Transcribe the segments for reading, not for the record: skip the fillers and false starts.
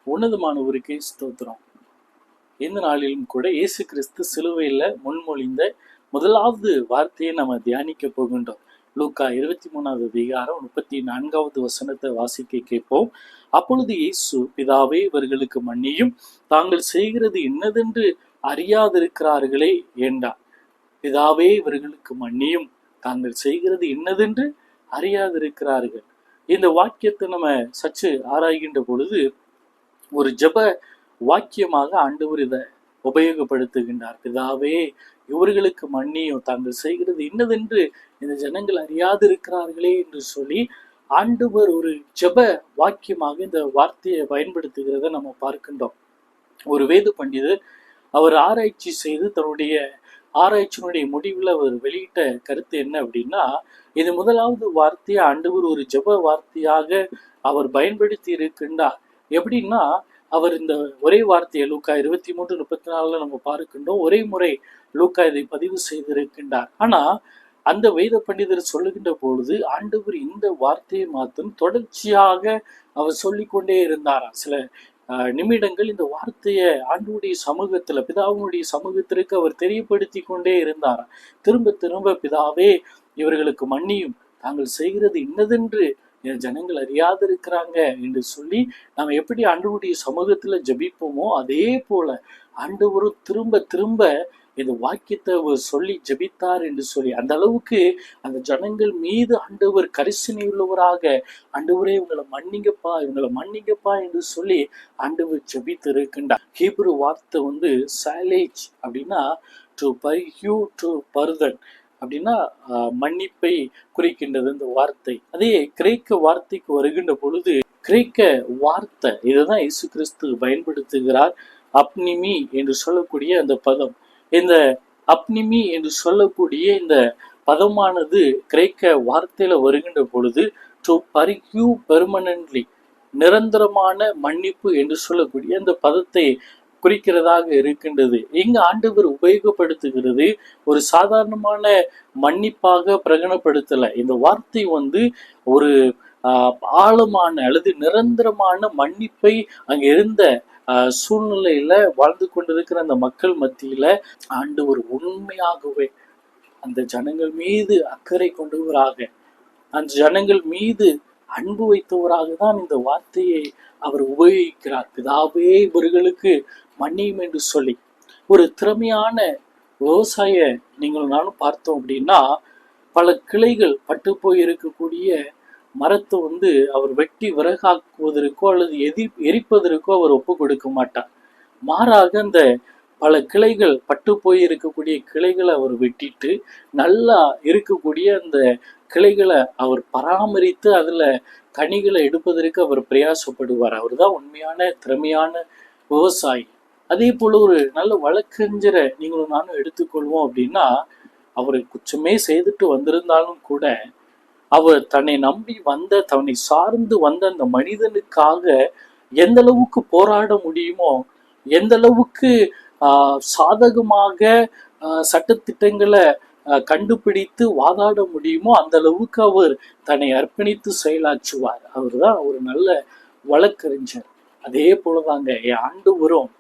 உன்னதமானவருக்கே ஸ்தோத்திரம். இந்த நாளிலும் கூட இயேசு கிறிஸ்து சிலுவையில் முன்மொழிந்த முதலாவது வார்த்தையை நம்ம தியானிக்க போகின்றோம். லூக்கா 23வது அதிகாரம் 34வது வசனத்தை வாசிக்க கேட்போம். அப்பொழுது இயேசு, பிதாவே, இவர்களுக்கு மன்னியும், தாங்கள் செய்கிறது இன்னதென்று அறியாதிருக்கிறார்களே என்றார். பிதாவே, இவர்களுக்கு மன்னியும், தாங்கள் செய்கிறது இன்னதென்று அறியாதிருக்கிறார்கள். இந்த வாக்கியத்தை நம்ம சற்று ஆராய்கின்ற பொழுது ஒரு ஜெப வாக்கியமாக ஆண்டவர் இதை உபயோகப்படுத்துகின்றார். பிதாவே, இவர்களுக்கு மன்னியும், தாங்கள் செய்கிறது இன்னதென்று இந்த ஜனங்கள் அறியாதிருக்கிறார்களே என்று சொல்லி ஆண்டவர் ஒரு ஜெப வாக்கியமாக இந்த வார்த்தையை பயன்படுத்துகிறத நம்ம பார்க்கின்றோம். ஒரு வேத பண்டிதர் அவர் ஆராய்ச்சி செய்து தன்னுடைய ஆராய்ச்சியினுடைய முடிவில் அவர் வெளியிட்ட கருத்து என்ன அப்படின்னா, இது முதலாவது வார்த்தையை ஆண்டவர் ஒரு ஜெப வார்த்தையாக அவர் பயன்படுத்தி இருக்கின்றார். எப்படின்னா, அவர் இந்த ஒரே வார்த்தையை லூக்கா 23:34 நம்ம பார்க்கின்றோம். ஒரே முறை லூக்கா இதை பதிவு செய்திருக்கின்றார். ஆனா அந்த வேத பண்டிதர் சொல்லுகின்ற பொழுது ஆண்டவர் இந்த வார்த்தையை மாத்திரம் தொடர்ச்சியாக அவர் சொல்லிக்கொண்டே இருந்தாராம். சில நிமிடங்கள் இந்த வார்த்தையை ஆண்டவருடைய சமூகத்துல, பிதாவுடைய சமூகத்திற்கு அவர் தெரியப்படுத்தி கொண்டே இருந்தாராம். திரும்ப திரும்ப, பிதாவே, இவர்களுக்கு மன்னியும், தாங்கள் செய்கிறது இன்னதென்று ஜனங்கள் அறியாதிருக்கிறாங்க என்று சொல்லி நாம் எப்படி ஆண்டவருடைய சமூகத்துல ஜபிப்போமோ அதே போல ஆண்டவரும் திரும்ப திரும்ப இந்த வாக்கியத்தை சொல்லி ஜபித்தார் என்று சொல்லி, அந்த அளவுக்கு அந்த ஜனங்கள் மீது ஆண்டவர் கரிசனை உள்ளவராக, ஆண்டவரே இவங்களை மன்னிங்கப்பா, இவங்களை மன்னிங்கப்பா என்று சொல்லி ஆண்டவர் ஜபித்து இருக்கின்றார். ஹீப்ரு வார்த்தை சாலேஜ் அப்படின்னா டு பர்ஹியூ, டு பர்தன் அப்படின்னா மன்னிப்பை குறிக்கின்றது இந்த வார்த்தை. அதே கிரேக்க வார்த்தைக்கு வருகின்ற பொழுது கிரேக்க வார்த்தை இதுதான் இயேசு கிறிஸ்து பயன்படுத்துகிறார். அப்னிமி என்று சொல்லக்கூடிய அந்த பதம், இந்த அப்னிமி என்று சொல்லக்கூடிய இந்த பதமானது கிரேக்க வார்த்தையில வருகின்ற பொழுது டு பர்ஹியூ பெர்மனன்ட்லி, நிரந்தரமான மன்னிப்பு என்று சொல்லக்கூடிய அந்த பதத்தை குறிக்கிறதாக இருக்கின்றது. இங்கு ஆண்டவர் உபயோகப்படுத்துகிறது ஒரு சாதாரணமான மன்னிப்பாக பிரகடனப்படுத்தல. இந்த வார்த்தை ஒரு ஆழமான அல்லது நிரந்தரமான மன்னிப்பை அங்க இருந்த சூழ்நிலையில வாழ்ந்து கொண்டிருக்கிற அந்த மக்கள் மத்தியில ஆண்டவர் உண்மையாகவே அந்த ஜனங்கள் மீது அக்கறை கொண்டவராக, அந்த ஜனங்கள் மீது அன்பு வைத்தவராக தான் இந்த வார்த்தையை அவர் உபயோகிக்கிறார். பிதாவே, இவர்களுக்கு மன்னியும் என்று சொல்லி. ஒரு திறமையான விவசாய நீங்கள் நானும் பார்த்தோம் அப்படின்னா, பல கிளைகள் பட்டு போய் இருக்கக்கூடிய மரத்தை அவர் வெட்டி விறகாக்குவதற்கோ அல்லது எரிப்பதற்கோ அவர் ஒப்பு கொடுக்க மாட்டார். மாறாக அந்த பல கிளைகள் பட்டு போய் இருக்கக்கூடிய கிளைகளை அவர் வெட்டிட்டு நல்லா இருக்கக்கூடிய அந்த கிளைகளை அவர் பராமரித்து அதுல கனிகளை எடுப்பதற்கு அவர் பிரயாசப்படுவார். அவர் தான் உண்மையான திறமையான விவசாயி. அதே போல ஒரு நல்ல வழக்கறிஞரை நீங்களும் நானும் எடுத்துக்கொள்வோம் அப்படின்னா, அவர் குற்றமே செய்துட்டு வந்திருந்தாலும் கூட அவர் தன்னை நம்பி வந்த, தன்னை சார்ந்து வந்த அந்த மனிதனுக்காக எந்த அளவுக்கு போராட முடியுமோ, எந்த அளவுக்கு சாதகமாக சட்டத்திட்டங்களை கண்டுபிடித்து வாதாட முடியுமோ அந்த அளவுக்கு அவர் தன்னை அர்ப்பணித்து செயலாற்றுவார். அவர் தான் ஒரு நல்ல வழக்கறிஞர். அதே போலதாங்க ஆண்டவரும்,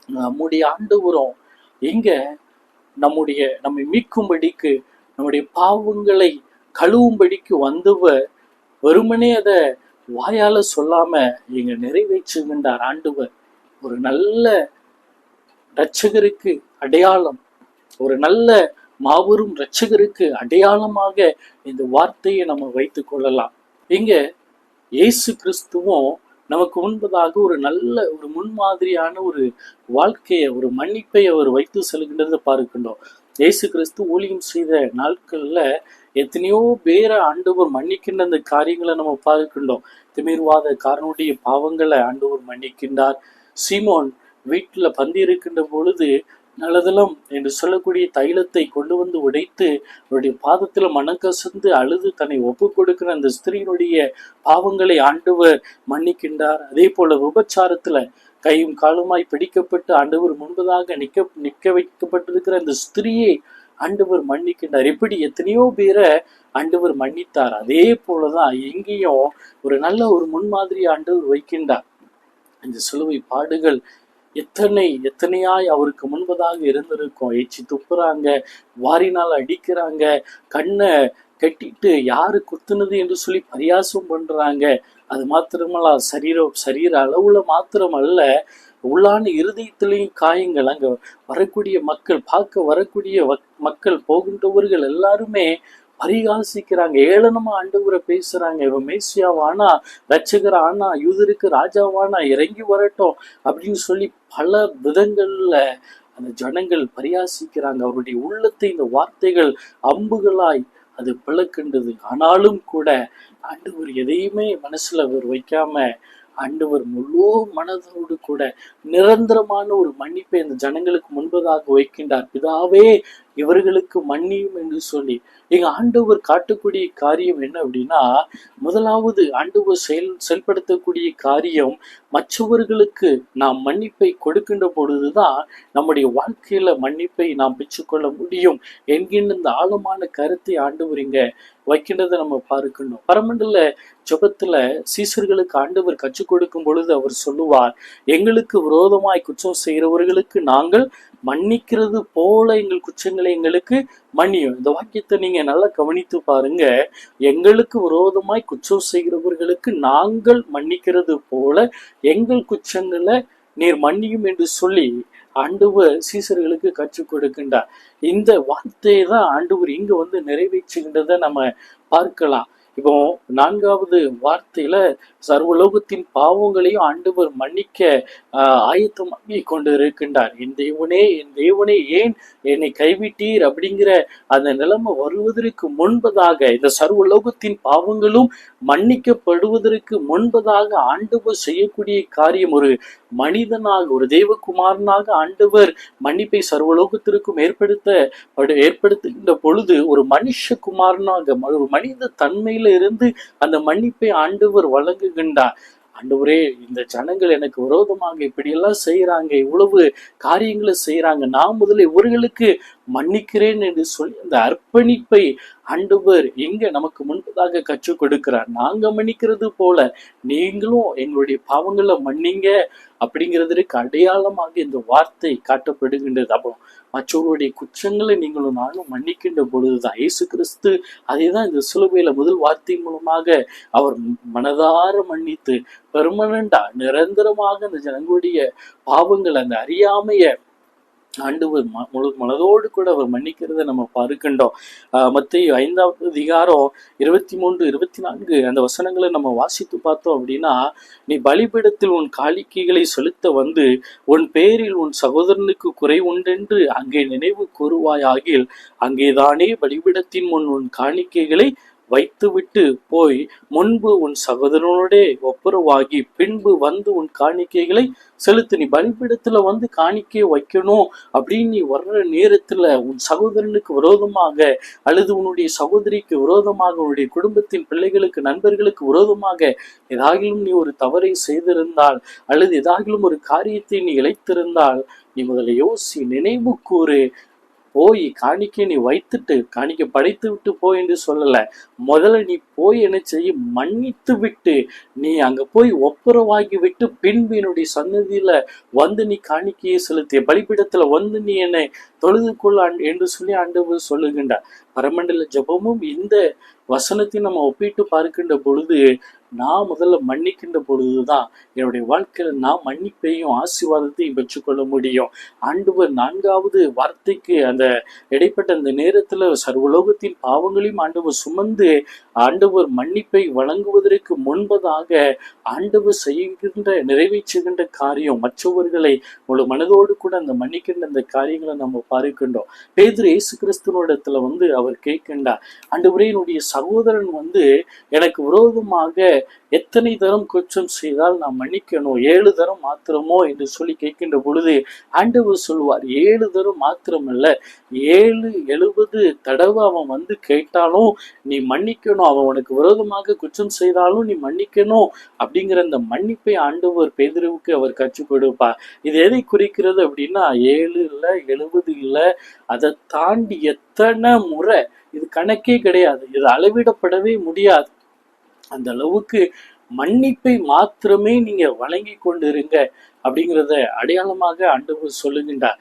நம்முடைய ஆண்டவரும் எங்க நம்மை மீட்கும்படிக்கு, நம்முடைய பாவங்களை கழுவும்படிக்கு வந்தவர் வெறுமனே அதை வாயால சொல்லாம எங்க நிறைவேற்றுகின்றார். ஆண்டவர் ஒரு நல்ல இரட்சகருக்கு அடையாளம், ஒரு நல்ல மாபெரும் இரட்சகருக்கு அடையாளமாக இந்த வார்த்தையை நம்ம வைத்துக் கொள்ளலாம். இங்க இயேசு கிறிஸ்துவும் நமக்கு முன்பதாக ஒரு நல்ல ஒரு முன்மாதிரியான ஒரு வாழ்க்கையை, ஒரு மன்னிப்பை அவர் வைத்து செல்கின்றதை பார்க்கின்றோம். இயேசு கிறிஸ்து ஊழியம் செய்த நாட்கள்ல எத்தனையோ பேரை ஆண்டவர் மன்னிக்கின்ற அந்த காரியங்களை நம்ம பார்க்கின்றோம். திமிர்வாத காரனுடைய பாவங்களை ஆண்டவர் மன்னிக்கின்றார். சீமோன் வீட்டுல பந்தி இருக்கின்ற பொழுது நல்லதெல்லாம் என்று சொல்லக்கூடிய தைலத்தை கொண்டு உடைத்து அவருடைய பாதத்துல மனக்கசந்து அழுது தன்னை ஒப்பு கொடுக்கிற அந்த ஸ்திரீனுடைய பாவங்களை ஆண்டவர் மன்னிக்கின்றார். அதே போல விபச்சாரத்துல கையும் காலுமாய் பிடிக்கப்பட்டு ஆண்டவர் முன்பதாக நிக்க வைக்கப்பட்டிருக்கிற அந்த ஸ்திரீயை ஆண்டவர் மன்னிக்கின்றார். இப்படி எத்தனையோ பேரை ஆண்டவர் மன்னித்தார். அதே போலதான் எங்கேயும் ஒரு நல்ல ஒரு முன்மாதிரி ஆண்டவர் வைக்கின்றார். இந்த சிலுவை பாடுகள் எத்தனையாய் அவருக்கு முன்பதாக இருந்திருக்கும். எச்சி துப்புறாங்க, வாரினால் அடிக்கிறாங்க, கண்ணை கட்டிட்டு யாரு குத்துனது என்று சொல்லி பரியாசம் பண்றாங்க. அது மாத்திரமல்ல, சரீர அளவுல மாத்திரம் அல்ல, உள்ளான இருதயத்திலையும் காயங்கள். அங்க வரக்கூடிய மக்கள், பார்க்க வரக்கூடிய மக்கள், போகின்றவர்கள் எல்லாருமே பரிகாசிக்கிறாங்க, ஏளனமா ஆண்டவரை பேசுறாங்க. இவன் மேசியாவானா, ரட்சகர் ஆனா, யூதருக்கு ராஜாவானா, இறங்கி வரட்டும் அப்படின்னு சொல்லி பல விதங்கள்ல அந்த ஜனங்கள் பரியாசிக்கிறாங்க. அவருடைய உள்ளத்தை இந்த வார்த்தைகள் அம்புகளாய் அது பிளக்கின்றது. ஆனாலும் கூட ஆண்டவர் எதையுமே மனசுல அவர் வைக்காம, ஆண்டவர் முழு மனதோடு கூட நிரந்தரமான ஒரு மன்னிப்பை அந்த ஜனங்களுக்கு முன்பதாக வைக்கின்றார். பிதாவே இவர்களுக்கு மன்னியும் என்று சொல்லி எங்க ஆண்டவர் காட்டக்கூடிய காரியம் என்ன அப்படின்னா, முதலாவது ஆண்டவர் செயல்படுத்தக்கூடிய காரியம், மற்றவர்களுக்கு நாம் மன்னிப்பை கொடுக்கின்ற பொழுதுதான் நம்முடைய வாழ்க்கையில மன்னிப்பை நாம் பெற்றுக்கொள்ள முடியும் என்கின்ற இந்த ஆழமான கருத்தை ஆண்டவர் இங்க வைக்கின்றதை நம்ம பார்க்கணும். பரமண்டல ஜெபத்துல சீசர்களுக்கு ஆண்டவர் கற்றுக் கொடுக்கும் பொழுது அவர் சொல்லுவார், எங்களுக்கு விரோதமாய் குற்றம் செய்கிறவர்களுக்கு நாங்கள் மன்னிக்கிறது போல எங்கள் குற்றங்களை எங்களுக்கு மன்னியும். இந்த வாக்கியத்தை நீங்க நல்லா கவனித்து பாருங்க. எங்களுக்கு விரோதமாய் குற்றம் செய்கிறவர்களுக்கு நாங்கள் மன்னிக்கிறது போல எங்கள் குற்றங்களை நீர் மன்னியும் என்று சொல்லி ஆண்டவர் சீசர்களுக்கு கற்றுக் கொடுக்கின்றார். இந்த வார்த்தையை தான் ஆண்டவர் இங்க நிறைவேற்றுகின்றதை நம்ம பார்க்கலாம். இப்போ 4வது வார்த்தையில சர்வலோகத்தின் பாவங்களையும் ஆண்டவர் மன்னிக்க ஆயத்தமாகி கொண்டு இருக்கின்றார். என் தேவனே ஏன் என்னை கைவிட்டீர் அப்படிங்கிற அந்த நிலைமை வருவதற்கு முன்பதாக, இந்த சர்வலோகத்தின் பாவங்களும் மன்னிக்கப்படுவதற்கு முன்பதாக ஆண்டவர் செய்யக்கூடிய காரியம், ஒரு மனிதனாக, ஒரு தேவகுமாரனாக ஆண்டவர் மன்னிப்பை சர்வலோகத்திற்கும் ஏற்படுத்துகின்ற பொழுது ஒரு மனுஷகுமாரனாக, ஒரு மனித தன்மையில இருந்து அந்த மன்னிப்பை ஆண்டவர் வழங்குகின்றார். ஆண்டவரே, இந்த ஜனங்கள் எனக்கு விரோதமாக இப்படியெல்லாம் செய்யறாங்க, இவ்வளவு காரியங்களை செய்யறாங்க, நான் முதல்ல இவர்களுக்கு மன்னிக்கிறேன் என்று சொல்லி அந்த அர்ப்பணிப்பை ஆண்டவர் இங்க நமக்கு முன்பதாக கற்றுக் கொடுக்கிறார். நாங்க மன்னிக்கிறது போல நீங்களும் எங்களுடைய பாவங்களை மன்னிங்க அப்படிங்கிறதுக்கு அடையாளமாக இந்த வார்த்தை காட்டப்படுகின்றது. அப்போ மற்றவர்களுடைய குற்றங்களை நீங்களும் நானும் மன்னிக்கின்ற பொழுதுதான் இயேசு கிறிஸ்து அதைதான் இந்த சிலுவையில முதல் வார்த்தை மூலமாக அவர் மனதார மன்னித்து பெர்மனண்டா, நிரந்தரமாக அந்த ஜனங்களுடைய பாவங்கள், அந்த அறியாமைய ஆண்டவர் முழு மனதோடு கூட அவர் மன்னிக்கிறத நம்ம பார்க்கின்றோம். மத்தேயு 5வது அதிகாரம் 23, 24 அந்த வசனங்களை நம்ம வாசித்து பார்த்தோம் அப்படின்னா, நீ பலிபீடத்தில் உன் காணிக்கைகளை செலுத்த வந்து உன் பேரில் உன் சகோதரனுக்கு குறை உண்டென்று அங்கே நினைவு கூறுவாயாகில் அங்கேதானே பலிபீடத்தின் முன் உன் காணிக்கைகளை வைத்துவிட்டு போய் முன்பு உன் சகோதரனோடே ஒப்புரவாகி பின்பு வந்து உன் காணிக்கைகளை செலுத்து. நீ பலிபீடத்துல வந்து காணிக்கை வைக்கணும் அப்படின்னு நீ வர்ற நேரத்துல உன் சகோதரனுக்கு விரோதமாக அல்லது உன்னுடைய சகோதரிக்கு விரோதமாக, உன்னுடைய குடும்பத்தின் பிள்ளைகளுக்கு, நண்பர்களுக்கு விரோதமாக ஏதாகிலும் நீ ஒரு தவறை செய்திருந்தால் அல்லது ஏதாகிலும் ஒரு காரியத்தை நீ இழைத்திருந்தால், நீ முதல்ல யோசி, நினைவு கூறு. போய் காணிக்கை நீ வைத்துட்டு, காணிக்கை படைத்து விட்டு போய் என்று சொல்லல, முதல்ல நீ போய் என்ன செய்ய, மன்னித்து விட்டு நீ அங்க போய் ஒப்புரவாகி விட்டு பின்பு என்னுடைய சன்னதியில வந்து நீ காணிக்கையை செலுத்திய, பலிபீடத்துல வந்து நீ என்னை தொழுது கொள்ள என்று சொல்லி ஆண்டவர் சொல்லுகின்றார். பரமண்டல ஜெபமும் இந்த வசனத்தை நம்ம ஒப்பிட்டு பார்க்கின்ற பொழுது, நான் முதல்ல மன்னிக்கின்ற பொழுதுதான் என்னுடைய வாழ்க்கையில நான் மன்னிப்பையும் ஆசீர்வாதத்தையும் பெற்றுக்கொள்ள முடியும். ஆண்டவர் 4வது வார்த்தைக்கு அந்த இடைப்பட்ட அந்த நேரத்துல சர்வலோகத்தின் பாவங்களையும் ஆண்டவர் சுமந்து ஆண்டவர் மன்னிப்பை வழங்குவதற்கு முன்பதாக ஆண்டவர் செய்கின்ற, நிறைவேற்றுகின்ற காரியம், மற்றவர்களை முழு மனதோடு கூட அந்த மன்னிக்கின்ற அந்த காரியங்களை நம்ம பார்க்கின்றோம். பேதுரு இயேசு கிறிஸ்துவினிடத்துல அவர் கேட்கின்றார், ஆண்டவரே, என்னுடைய சகோதரன் எனக்கு விரோதமாக எத்தனை தரம் குற்றம் செய்தால் நான் மன்னிக்கணும்? 7 தரம் மாத்திரமோ என்று சொல்லி கேட்கின்ற பொழுது ஆண்டவர் சொல்வார், 7 தரம் மாத்திரமல்ல, 70 தடவை அவன் கேட்டாலும் நீ மன்னிக்கணும். அவன் உனக்கு விரோதமாக குற்றம் செய்தாலும் நீ மன்னிக்கணும் அப்படிங்கிற அந்த மன்னிப்பை ஆண்டவர் பேதுருவுக்கு அவர் கற்றுக் கொடுப்பார். இது எதை குறிக்கிறது அப்படின்னா, 7 இல்லை, 70 இல்லை, அதை தாண்டி எத்தனை முறை, இது கணக்கே கிடையாது, இது அளவிடப்படவே முடியாது. அந்த அளவுக்கு மன்னிப்பை மாத்திரமே நீங்க வழங்கி கொண்டிருங்க அப்படிங்கிறத அடையாளமாக ஆண்டவர் சொல்லுகின்றார்.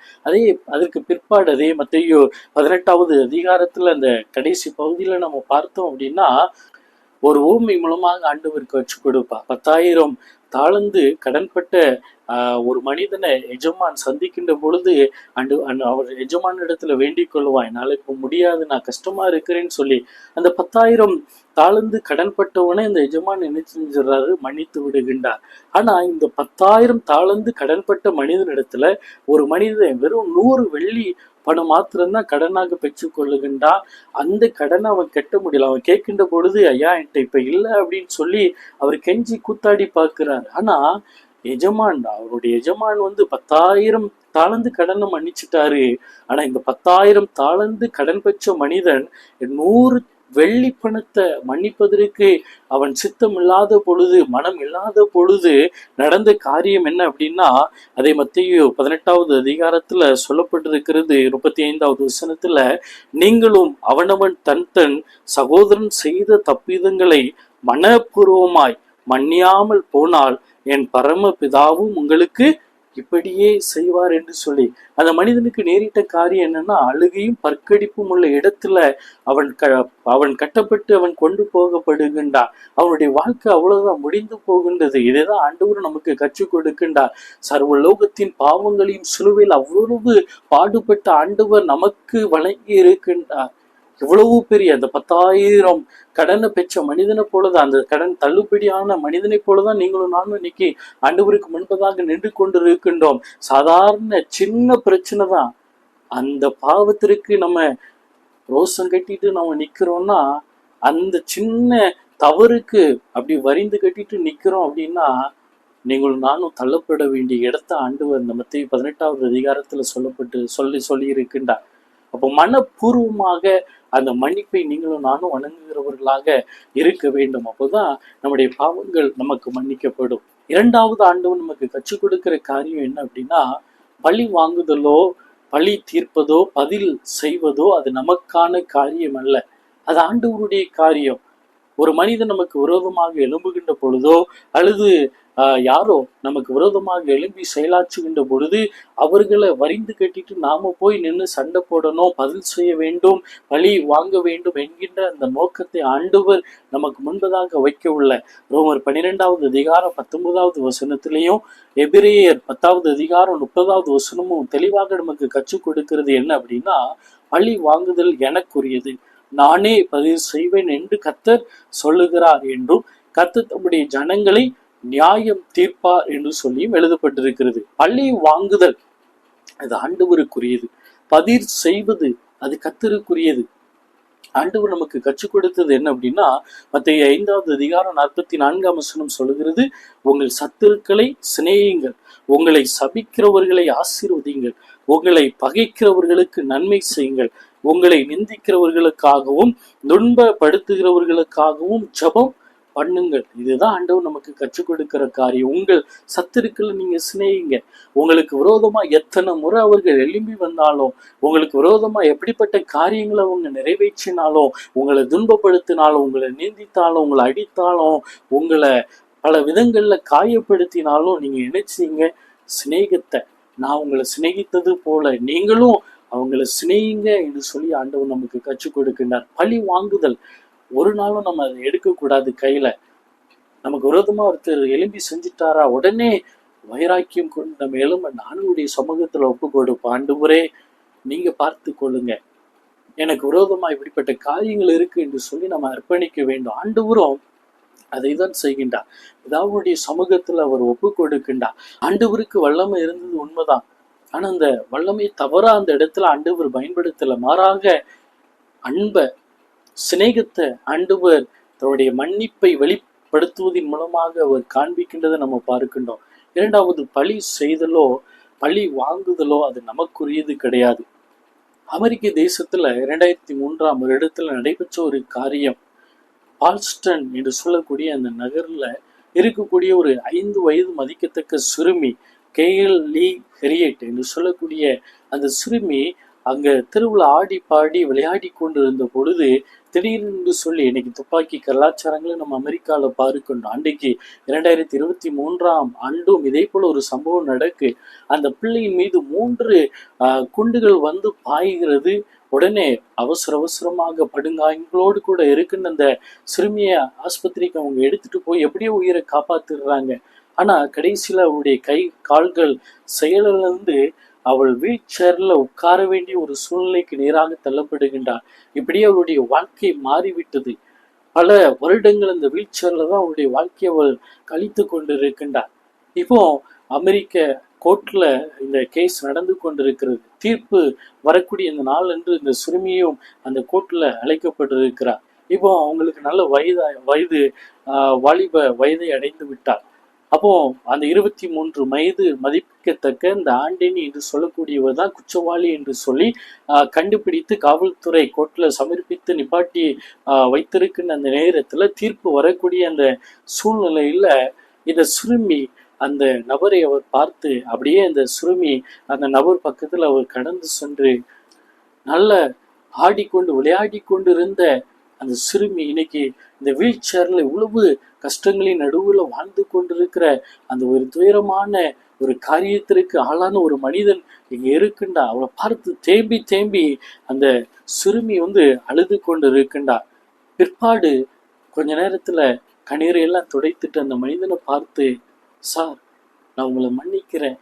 அதற்கு பிற்பாடு அதே மத்தேயு 18வது அதிகாரத்துல அந்த கடைசி பகுதியில நம்ம பார்த்தோம் அப்படின்னா, ஒரு ஊமை மூலமாக ஆண்டவர் கற்றுக் கொடுப்பார். 10,000 தாளந்து கடன்பட்ட ஒரு மனிதனை எஜமான் சந்திக்கின்ற பொழுது அவர் எஜமான இடத்துல வேண்டிக் கொள்வான், என்னால இப்ப முடியாது, நான் கஷ்டமா இருக்கிறேன்னு சொல்லி. அந்த 10,000 தாளந்து கடன்பட்டவனே இந்த எஜமான் என்ன செஞ்சிடறாரு, மன்னித்து விடுகின்றார். ஆனா இந்த 10,000 தாளந்து கடன்பட்ட மனிதனிடத்துல ஒரு மனிதன் வெறும் 100 வெள்ளி பணம் மாத்திரம்தான் கடனாக பெற்றுக் கொள்ளுகின்றான். அந்த கடனை அவன் கட்ட முடியல. அவன் கேட்கின்ற பொழுது, ஐயா என்கிட்ட இப்ப இல்லை அப்படின்னு சொல்லி அவர் கெஞ்சி கூத்தாடி பார்க்கிறார். ஆனா அவருடைய எஜமான் 10,000 தாளந்து கடனை மன்னிச்சுட்டாரு. ஆனா இந்த 10,000 தாளந்து கடன் பெற்ற மனிதன் 100 வெள்ளி பணத்தை மன்னிப்பதற்கு அவன் சித்தம் இல்லாத பொழுது, மனம் இல்லாத பொழுது நடந்த காரியம் என்ன அப்படின்னா, அதே மத்தேயு 18வது அதிகாரத்துல சொல்லப்பட்டிருக்கிறது. 35வது வசனத்துல, நீங்களும் அவனவன் தன் சகோதரன் செய்த தப்பிதங்களை மனப்பூர்வமாய் மன்னியாமல் போனால் என் பரம பிதாவும் உங்களுக்கு இப்படியே செய்வார் என்று சொல்லி, அந்த மனிதனுக்கு நேரிட்ட காரியம் என்னன்னா, அழுகையும் பற்கடிப்பும் உள்ள இடத்துல அவன் கட்டப்பட்டு அவன் கொண்டு போகப்படுகின்றான். அவனுடைய வாழ்க்கை அவ்வளவுதான் முடிந்து போகின்றது. இதைதான் ஆண்டவர் நமக்கு கற்றுக் கொடுக்கின்றார். சர்வலோகத்தின் பாவங்களையும் சிலுவையில் அவ்வளவு பாடுபட்ட ஆண்டவர் நமக்கு வழங்கி இருக்கின்றார். இவ்வளவு பெரிய அந்த 10,000 கடனை பெற்ற மனிதனை போலதான், அந்த கடன் தள்ளுபடியான மனிதனை போலதான் நீங்களும் நானும் இன்னைக்கு ஆண்டவருக்கு முன்பதாக நின்று கொண்டு இருக்கின்றோம். சாதாரண சின்ன பிரச்சனை தான், அந்த பாவத்திற்கு நம்ம ரோசம் கட்டிட்டு நம்ம நிக்கிறோம்னா, அந்த சின்ன தவறுக்கு அப்படி வரிந்து கட்டிட்டு நிக்கிறோம் அப்படின்னா, நீங்களும் நானும் தள்ளப்பட வேண்டிய இடத்த ஆண்டவர் இந்த மத்தேயு 18வது அதிகாரத்துல சொல்லி இருக்கின்றார். அப்போ மனப்பூர்வமாக அந்த மன்னிப்பை நீங்களும் நானும் வணங்குகிறவர்களாக இருக்க வேண்டும். அப்போதான் நம்முடைய பாவங்கள் நமக்கு மன்னிக்கப்படும். 2வது ஆண்டவர் நமக்கு கற்றுக் கொடுக்கிற காரியம் என்ன அப்படின்னா, பழி வாங்குதலோ பழி தீர்ப்பதோ பதில் செய்வதோ அது நமக்கான காரியம் அல்ல, அது ஆண்டவருடைய காரியம். ஒரு மனிதன் நமக்கு விரோதமாக எழும்புகின்ற பொழுதோ அல்லது யாரோ நமக்கு விரோதமாக எழும்பி செயலாற்றுகின்ற பொழுது அவர்களை வரிந்து கட்டிட்டு நாம போய் நின்று சண்டை போடணும், பதில் செய்ய வேண்டும், பழி வாங்க வேண்டும் என்கின்ற அந்த நோக்கத்தை ஆண்டவர் நமக்கு முன்பதாக வைக்க உள்ள ரோமர் 12வது அதிகாரம் 19வது வசனத்திலையும் எபிரேயர் 10வது அதிகாரம் 30வது வசனமும் தெளிவாக நமக்கு கற்றுக் கொடுக்கிறது. என்ன அப்படின்னா, பழி வாங்குதல் எனக்குரியது, நானே பதில் செய்வேன் என்று கர்த்தர் சொல்லுகிறார் என்றும், கர்த்தர் தம்முடைய ஜனங்களை நியாயம் தீர்ப்பார் என்று சொல்லியும் எழுதப்பட்டிருக்கிறது. பழி வாங்குதல் அது ஆண்டவருக்குரியது, பதில் செய்வது அது கர்த்தருக்குரியது. ஆண்டவர் நமக்கு கற்றுக் கொடுத்தது என்ன அப்படின்னா, மத்தேயு 5வது அதிகாரம் 44ஆம் வசனம் சொல்லுகிறது, உங்கள் சத்துருக்களை சிநேகியுங்கள், உங்களை சபிக்கிறவர்களை ஆசீர்வதியுங்கள், உங்களை பகைக்கிறவர்களுக்கு நன்மை செய்யுங்கள், உங்களை நிந்திக்கிறவர்களுக்காகவும் துன்பப்படுத்துகிறவர்களுக்காகவும் ஜெபம் பண்ணுங்கள். இதுதான் ஆண்டவர் நமக்கு கற்றுக் கொடுக்கிற காரியம். உங்கள் சத்துருக்களை நீங்க சிநேகிங்க. உங்களுக்கு விரோதமா எத்தனை முறை அவர்கள் எழும்பி வந்தாலும், உங்களுக்கு விரோதமா எப்படிப்பட்ட காரியங்களை அவங்க நிறைவேற்றினாலும், உங்களை துன்பப்படுத்தினாலும், உங்களை நிந்தித்தாலும், உங்களை அடித்தாலும், உங்களை பல விதங்கள்ல காயப்படுத்தினாலும் நீங்க நினைச்சீங்க, சிநேகத்தை நான் உங்களை சிநேகித்தது போல நீங்களும் அவங்களை சிநேகிங்க என்று சொல்லி ஆண்டவர் நமக்கு கற்றுக் கொடுக்கின்றார். பழி வாங்குதல் ஒரு நாளும் நம்ம அதை எடுக்கக்கூடாது கையில. நமக்கு விரோதமா ஒருத்தர் எழும்பி செஞ்சுட்டாரா, உடனே வைராக்கியம் கொண்டு நம்ம எலும்ப ஆண்டவருடைய சமூகத்துல ஒப்பு கொடுப்போம். ஆண்டவரே நீங்க பார்த்து கொள்ளுங்க, எனக்கு விரோதமா இப்படிப்பட்ட காரியங்கள் இருக்கு என்று சொல்லி நம்ம அர்ப்பணிக்க வேண்டும். ஆண்டவரும் அதை தான் செய்கின்றார். பிதாவுடைய சமூகத்துல அவர் ஒப்பு கொடுக்கின்றார். ஆண்டவருக்கு வல்லமை இருந்தது உண்மைதான், ஆனா அந்த வல்லமையை தவறா அந்த இடத்துல ஆண்டவர் பயன்படுத்தல. மாறாக அன்ப சிநேகத்தை ஆண்டவர் தன்னுடைய மன்னிப்பை வெளிப்படுத்துவதன் மூலமாக அவர் காண்பிக்கின்றதை நம்ம பார்க்கின்றோம். 2வது, பழி செய்தலோ பழி வாங்குதலோ அது நமக்குரியது கிடையாது. அமெரிக்க தேசத்துல 2003ஆம் வருடத்துல நடைபெற்ற ஒரு காரியம், பால்ஸ்டன் என்று சொல்லக்கூடிய அந்த நகர்ல இருக்கக்கூடிய ஒரு 5 வயது மதிக்கத்தக்க சிறுமி கேஎல் லீ ஹெரியட் என்று சொல்லக்கூடிய அந்த சிறுமி அங்க திருவிழா ஆடி பாடி விளையாடி கொண்டிருந்த பொழுது திடீரென்று சொல்லி இன்னைக்கு துப்பாக்கி கலாச்சாரங்களை நம்ம அமெரிக்கால பார்க்கணும். அன்றைக்கு 2023ஆம் ஆண்டும் இதே போல ஒரு சம்பவம் நடக்கு. அந்த பிள்ளையின் மீது 3 குண்டுகள் வந்து பாய்கிறது. உடனே அவசரமாக படுகாயங்களோடு கூட இருக்குன்னு அந்த சிறுமிய ஆஸ்பத்திரிக்கு அவங்க எடுத்துட்டு போய் எப்படியோ உயிரை காப்பாத்திடுறாங்க. ஆனா கடைசியில அவருடைய கை கால்கள் செயலிழந்து அவள் வீல் சேர்ல உட்கார வேண்டிய ஒரு சூழ்நிலைக்கு நேராக தள்ளப்படுகின்றார். இப்படியே அவளுடைய வாழ்க்கை மாறிவிட்டது. பல வருடங்கள் இந்த வீல் சேர்ல தான் அவளுடைய வாழ்க்கையை அவள் கழித்து கொண்டு இருக்கின்றார். இப்போ அமெரிக்க கோர்ட்ல இந்த கேஸ் நடந்து கொண்டிருக்கிறது. தீர்ப்பு வரக்கூடிய இந்த நாள் என்று இந்த சிறுமியும் அந்த கோர்ட்ல அழைக்கப்பட்டிருக்கிறார். இப்போ அவங்களுக்கு நல்ல வயது வாலிப வயதை அடைந்து விட்டார். அப்போ அந்த 23 வயது மதிப்பிக்கத்தக்க இந்த ஆண்டனி என்று சொல்லக்கூடியவர் தான் குற்றவாளி என்று சொல்லி கண்டுபிடித்து காவல்துறை கோர்ட்ல சமர்ப்பித்து நிப்பாட்டி வைத்திருக்கின்ற அந்த நேரத்துல தீர்ப்பு வரக்கூடிய அந்த சூழ்நிலையில இந்த சிறுமி அந்த நபரை அவர் பார்த்து அப்படியே அந்த சிறுமி அந்த நபர் பக்கத்துல அவர் கடந்து சென்று நல்ல ஆடிக்கொண்டு விளையாடி கொண்டு இருந்த அந்த சிறுமி இன்னைக்கு இந்த வீல் சேர்ல இவ்வளவு கஷ்டங்களின் நடுவுல வாழ்ந்து கொண்டிருக்கிற அந்த ஒரு துயரமான ஒரு காரியத்திற்கு ஆளான ஒரு மனிதன் இங்க இருக்கின்றா. அவளை பார்த்து தேம்பி அந்த சிறுமி அழுது கொண்டு இருக்கின்றா. பிற்பாடு கொஞ்ச நேரத்துல கண்ணீரை எல்லாம் துடைத்துட்டு அந்த மனிதனை பார்த்து, சார், நான் உங்களை மன்னிக்கிறேன்,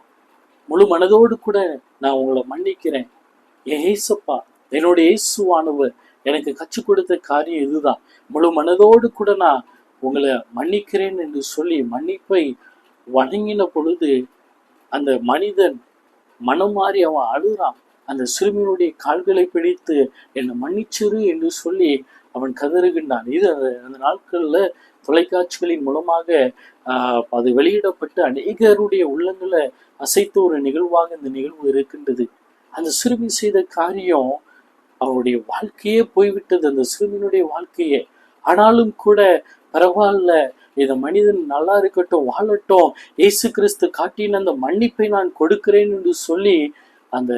முழு மனதோடு கூட நான் உங்களை மன்னிக்கிறேன். என் ஏசப்பா, என்னோட இயேசுவானவர் எனக்கு கற்றுக் கொடுத்த காரியம் இதுதான். முழு மனதோடு கூட நான் உங்களை மன்னிக்கிறேன் என்று சொல்லி மன்னிப்பை வணங்கின பொழுது அந்த மனிதன் மனம் மாறி அவன் அழுறான். அந்த சிறுமியினுடைய கால்களை பிடித்து என்னை மன்னிச்சிரு என்று சொல்லி அவன் கதறுகின்றான். இது அந்த நாட்கள்ல தொலைக்காட்சிகளின் மூலமாக அது வெளியிடப்பட்டு அநேகருடைய உள்ளங்களை அசைத்த ஒரு நிகழ்வாக இந்த நிகழ்வு இருக்கின்றது. அந்த சிறுமி செய்த காரியம் அவனுடைய வாழ்க்கையே போய்விட்டது, அந்த சிறுமியினுடைய வாழ்க்கையே. ஆனாலும் கூட பரவாயில்ல, இந்த மனிதன் நல்லா இருக்கட்டும், வாழட்டும், இயேசு கிறிஸ்து காட்டின அந்த மன்னிப்பை நான் கொடுக்கிறேன் என்று சொல்லி அந்த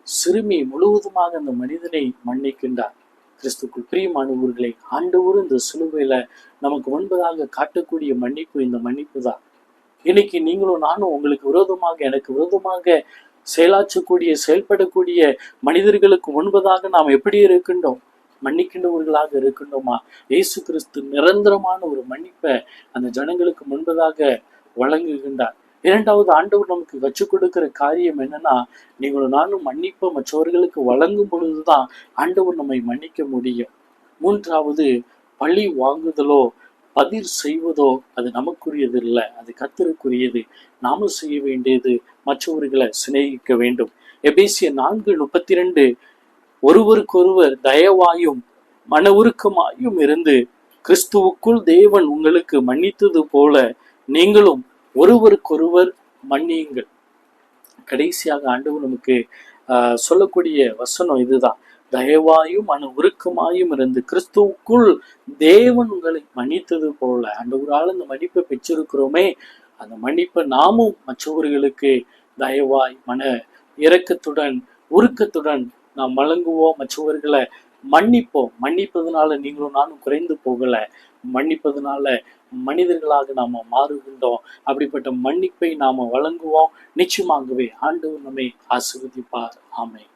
சிறுமி முழுவதுமாக அந்த மனிதனை மன்னிக்கின்றார். கிறிஸ்துக்குள் பிரியமானவர்களே, ஆண்டவரும் இந்த சிலுவையில நமக்கு முன்பதாக காட்டக்கூடிய மன்னிப்பு இந்த மன்னிப்பு தான். இன்னைக்கு நீங்களும் நானும் உங்களுக்கு விரோதமாக எனக்கு விரோதமாக செயல்படக்கூடிய மனிதர்களுக்கு முன்பதாக நாம் எப்படி இருக்கின்றோம்? மன்னிக்கின்றவர்களாக இருக்கின்றோமா? இயேசு கிறிஸ்து நிரந்தரமான ஒரு மன்னிப்பை அந்த ஜனங்களுக்கு முன்பதாக வழங்குகின்றார். இரண்டாவது, ஆண்டவர் நமக்கு கற்றுக் கொடுக்கிற காரியம் என்னன்னா, நீங்களும் நானும் மன்னிப்பை மற்றவர்களுக்கு வழங்கும் பொழுதுதான் ஆண்டவர் நம்மை மன்னிக்க முடியும். மூன்றாவது, பழி வாங்குதலோ பதிர் செய்வதோ அது நமக்குரியது இல்லை, அது கர்த்தருக்குரியது. நாம செய்ய வேண்டியது மற்றவர்களை சிநேகிக்க வேண்டும். எபேசியர் 4:32, ஒருவருக்கொருவர் தயவாயும் மன உருக்கமாயும் இருந்து கிறிஸ்துவுக்குள் தேவன் உங்களுக்கு மன்னித்தது போல நீங்களும் ஒருவருக்கொருவர் மன்னியுங்கள். கடைசியாக ஆண்டவர் நமக்கு சொல்லக்கூடிய வசனம் இதுதான். தயவாயும் மன உருக்கமாயும் இருந்து கிறிஸ்துவுக்குள் தேவன் உங்களை மன்னித்தது போல. ஆண்டவரால் அந்த மன்னிப்பை பெற்றிருக்கிறோமே, அந்த மன்னிப்பை நாமும் மற்றவர்களுக்கு தயவாய் மன இரக்கத்துடன் உருக்கத்துடன் நாம் வழங்குவோம், மற்றவர்களை மன்னிப்போம். மன்னிப்பதனால நீங்களும் நானும் குறைந்து போகல, மன்னிப்பதனால மனிதர்களாக நாம மாறுகின்றோம். அப்படிப்பட்ட மன்னிப்பை நாம வழங்குவோம். நிச்சயமாகவே ஆண்டவர் நம்மை ஆசீர்வதிப்பார். ஆமென்.